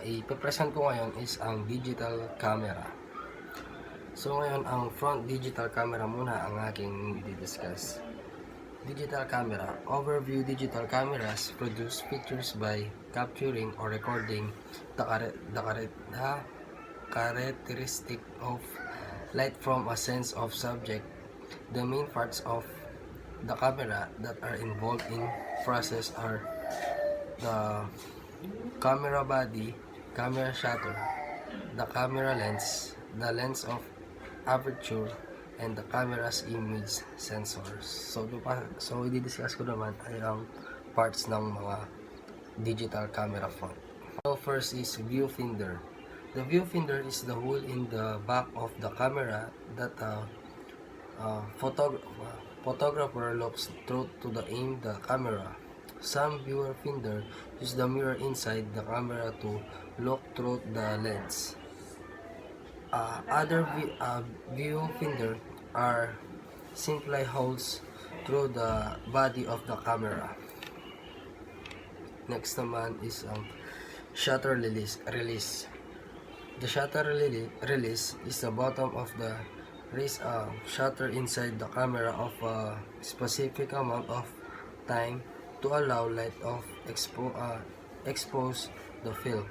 Ipapresent ko ngayon is ang digital camera. So ngayon, ang front digital camera muna ang aking i-discuss. Digital camera. Overview. Digital cameras produce pictures by capturing or recording the characteristic of light from a sense of subject. The main parts of the camera that are involved in process are the camera body, camera shutter, the camera lens, the lens of aperture, and the camera's image sensors. So i-discuss ko naman ay ang parts ng mga digital camera phone. So first is viewfinder. The viewfinder is the hole in the back of the camera that photographer looks through to the aim the camera. Some viewfinder use the mirror inside the camera to look through the lens. Other viewfinder are simply holes through the body of the camera. Next naman is shutter release. The shutter release is the bottom of the raise shutter inside the camera of a specific amount of time to allow light of expose the film.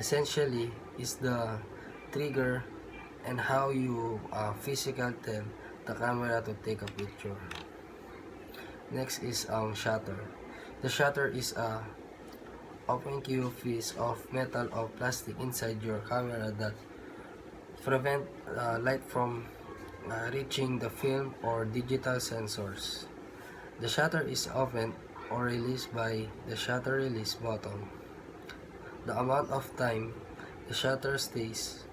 Essentially is the trigger and how you physically tell the camera to take a picture. Next is shutter. The shutter is a open piece of metal or plastic inside your camera that prevent light from reaching the film or digital sensors. The shutter is opened or released by the shutter release button. The amount of time the shutter stays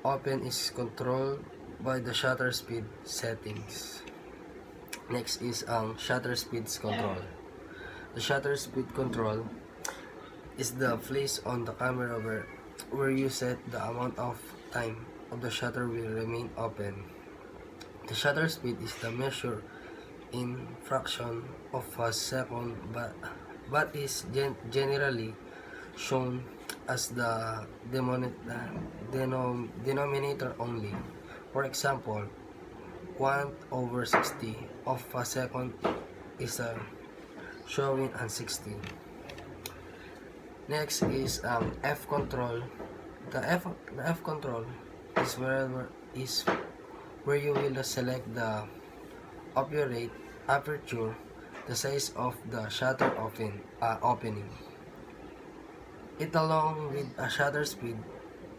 open is controlled by the shutter speed settings. Next is shutter speed control. The shutter speed control is the place on the camera where you set the amount of time of the shutter will remain open. The shutter speed is the measure in fraction of a second but is generally shown as the denominator only. For example, 1/60 of a second is showing on 60. Next is F control. The F control is where you will select the aperture, the size of the shutter opening. It along with a shutter speed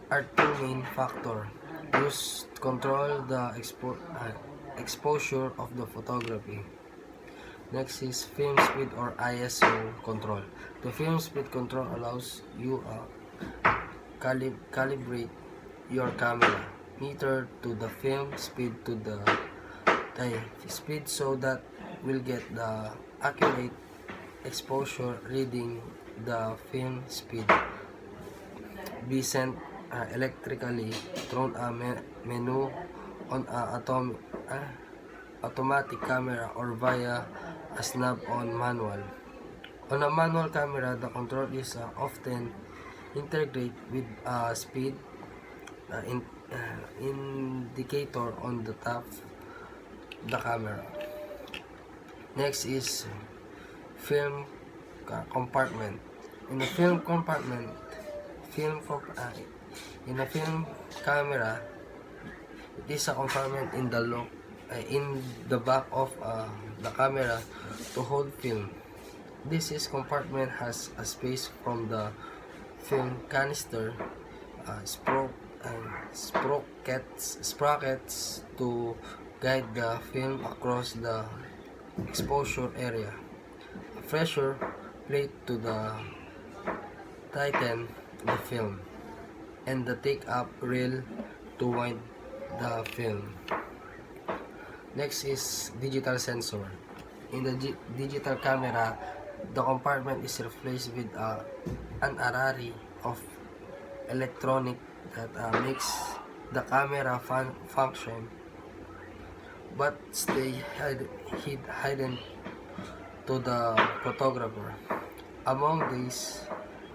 are two main factors used to control the exposure of the photography. Next is film speed or ISO control. The film speed control allows you calibrate your camera meter to the film speed to the speed so that will get the accurate exposure reading. The film speed be sent electrically through a menu on a automatic camera or via a snap-on manual. On a manual camera, the control is often integrated with a speed indicator on the top of the camera. Next is film compartment. In the film compartment, in a film camera, it is a compartment in the back of the camera to hold film. This compartment has a space from the film canister, sprockets to guide the film across the exposure area, a pressure plate to tighten the film, and the take-up rail to wind the film. Next is digital sensor. In the digital camera, the compartment is replaced with an array of electronic that makes the camera function but stay hidden to the photographer. Among these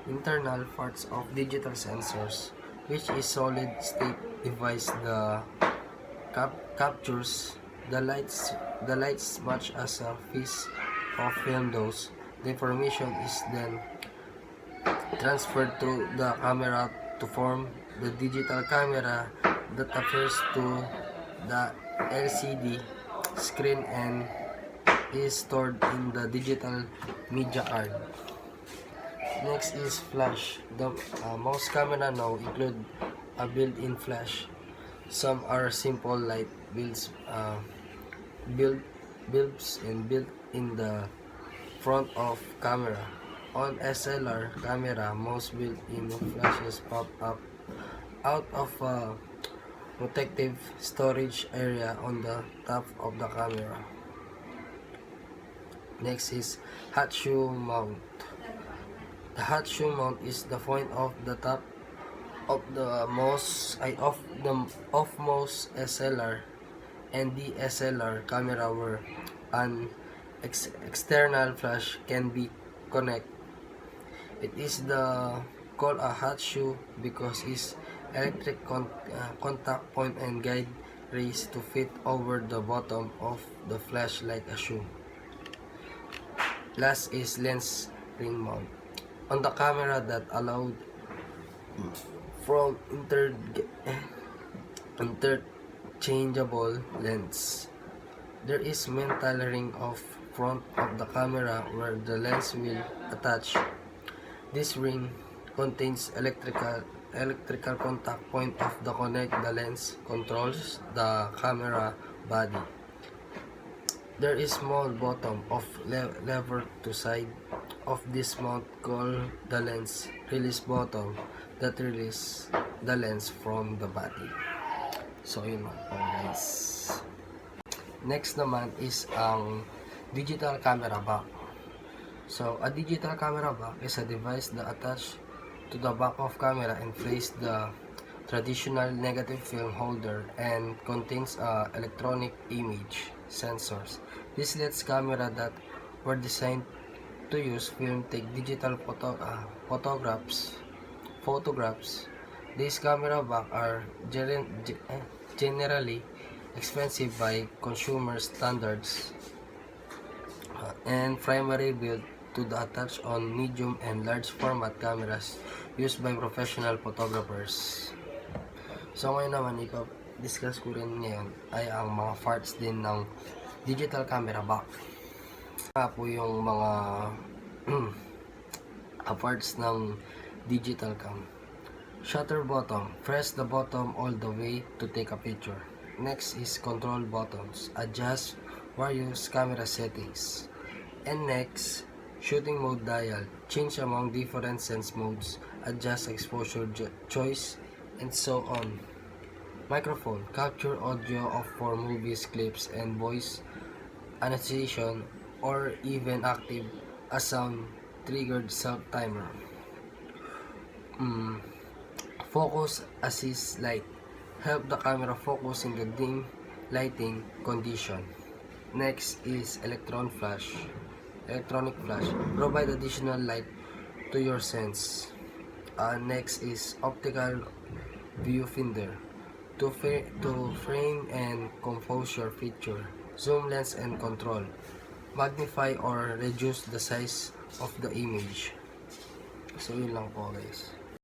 internal parts of digital sensors, which is solid state device the captures the lights much as a piece of film does. The information is then transferred to the camera to form the digital camera that refers to the LCD screen and is stored in the digital media card. Next is flash. The most camera now include a built-in flash. Some are simple light bulbs and built in the front of camera. On SLR camera, most built-in flashes pop up out of a protective storage area on the top of the camera. Next is hot shoe mount. The hot shoe mount is the point of the top of the most SLR and DSLR camera where an external flash can be connected. It is called a hot shoe because its electric contact point and guide rays to fit over the bottom of the flash like a shoe. Last is lens ring mount. On the camera that allowed from interchangeable lens. There is metal ring of front of the camera where the lens will attach. This ring contains electrical contact point of the connect the lens controls the camera body. There is small bottom of lever to side of this mount called the lens release bottom that release the lens from the body. So yun lang po guys. Next naman is ang digital camera back. So a digital camera back is a device that attach to the back of camera and place the traditional negative film holder and contains electronic image sensors. This lets camera that were designed to use film take digital photographs. These camera back are generally expensive by consumer standards and primarily built to the attach on medium and large format cameras used by professional photographers. So ngayon naman discuss ko rin ngayon ay ang mga parts din ng digital camera back. Po yung mga parts ng digital cam. Shutter button. Press the button all the way to take a picture. Next is control buttons. Adjust various camera settings. And next, shooting mode dial. Change among different sense modes. Adjust exposure choice and so on. Microphone. Capture audio for movies, clips, and voice annotation or even active a sound triggered self-timer. Focus assist light. Help the camera focus in the dim lighting condition. Next is electronic flash. Provide additional light to your sense. Next is optical viewfinder. To frame and composure feature. Zoom lens and control. Magnify or reduce the size of the image. So yun lang po guys.